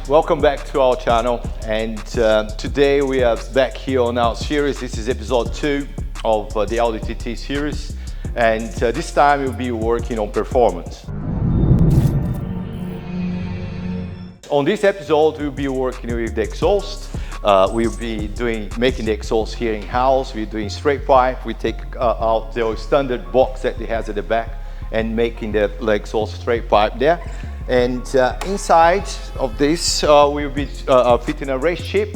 Welcome back to our channel, and today we are back here on our series. This is episode 2 of the Audi TT Series, and this time we'll be working on performance. On this episode we'll be working with the exhaust. We'll be making the exhaust here in-house. We're doing straight pipe. We take out the standard box that it has at the back and making the exhaust straight pipe there. And inside of this we'll be fitting a race chip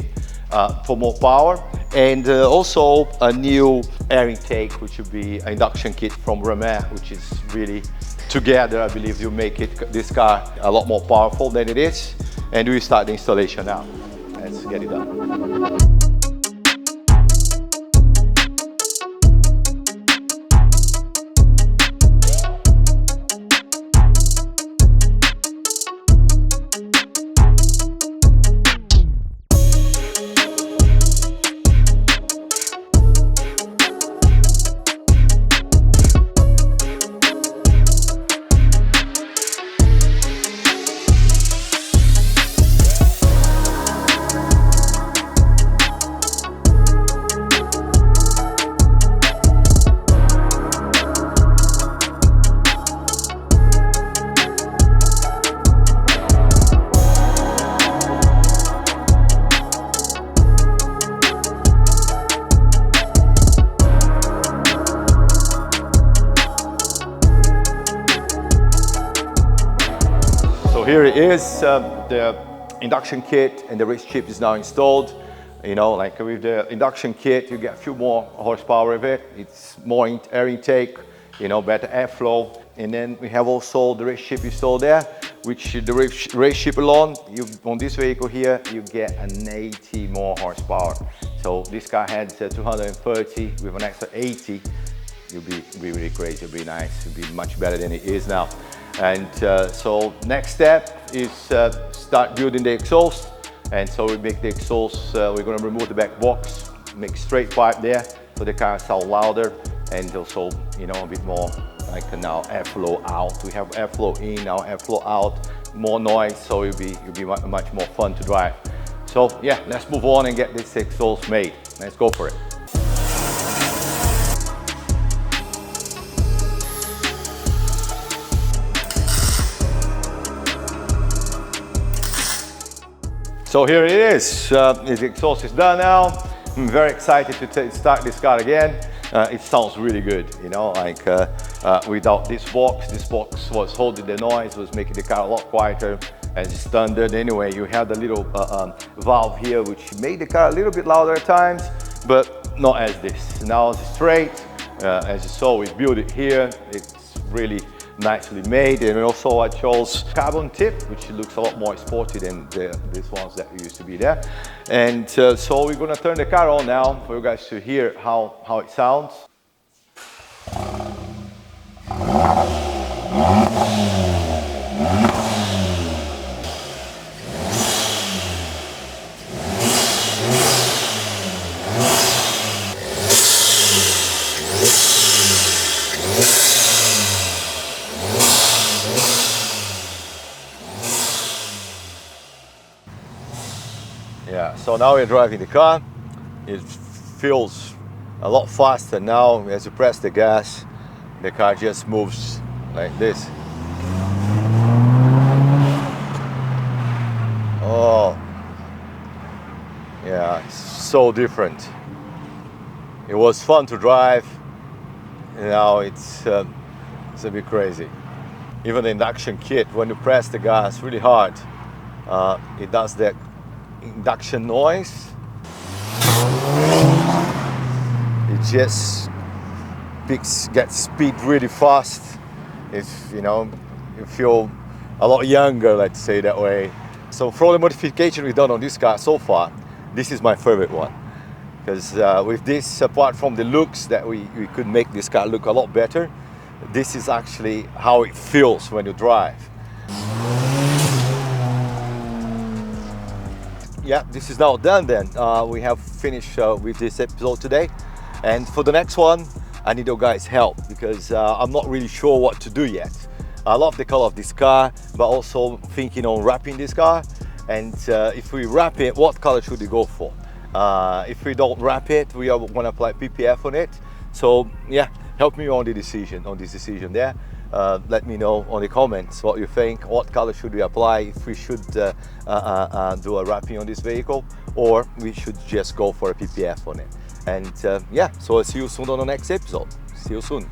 for more power, and also a new air intake, which will be an induction kit from Remair, which is really, together I believe, will make this car a lot more powerful than it is. And we'll start the installation now. Let's get it done. So here it is, the induction kit and the race chip is now installed. You know, like with the induction kit, you get a few more horsepower with it. It's more air intake, you know, better airflow. And then we have also the race chip installed there, which the race chip alone, on this vehicle here, you get an 80 more horsepower. So this car had 230 with an extra 80. You'll be really crazy, it'll be nice, it'll be much better than it is now. And so next step is start building the exhaust. And so we make the exhaust, we're going to remove the back box, make straight pipe there so the car sounds louder, and also, you know, a bit more like now airflow out. We have airflow in, now airflow out, more noise, so it'll be much more fun to drive. So yeah, let's move on and get this exhaust made. Let's go for it. So here it is, the exhaust is done now. I'm very excited to start this car again. It sounds really good, you know, like without this box was holding the noise, was making the car a lot quieter as standard. Anyway, you had a little valve here which made the car a little bit louder at times, but not as this. Now it's straight, as you saw, we built it here. It's really nicely made, and also I chose carbon tip, which looks a lot more sporty than these ones that used to be there. And so we're gonna turn the car on now for you guys to hear how it sounds. Yeah, so now we're driving the car. It feels a lot faster now. As you press the gas, the car just moves like this. Oh, yeah, it's so different. It was fun to drive. Now it's a bit crazy. Even the induction kit, when you press the gas really hard, it does that induction noise. It just gets speed really fast. It's, you know, you feel a lot younger, let's say that way. So for all the modification we've done on this car so far, this is my favorite one, because with this, apart from the looks that we could make this car look a lot better, this is actually how it feels when you drive. Yeah, this is now done then. We have finished with this episode today. And for the next one, I need your guys' help, because I'm not really sure what to do yet. I love the color of this car, but also thinking on wrapping this car. And if we wrap it, what color should we go for? If we don't wrap it, we are going to apply PPF on it. So yeah, help me on this decision there. Let me know on the comments what you think. What color should we apply? If we should do a wrapping on this vehicle, or we should just go for a PPF on it. And yeah, so I'll see you soon on the next episode. See you soon.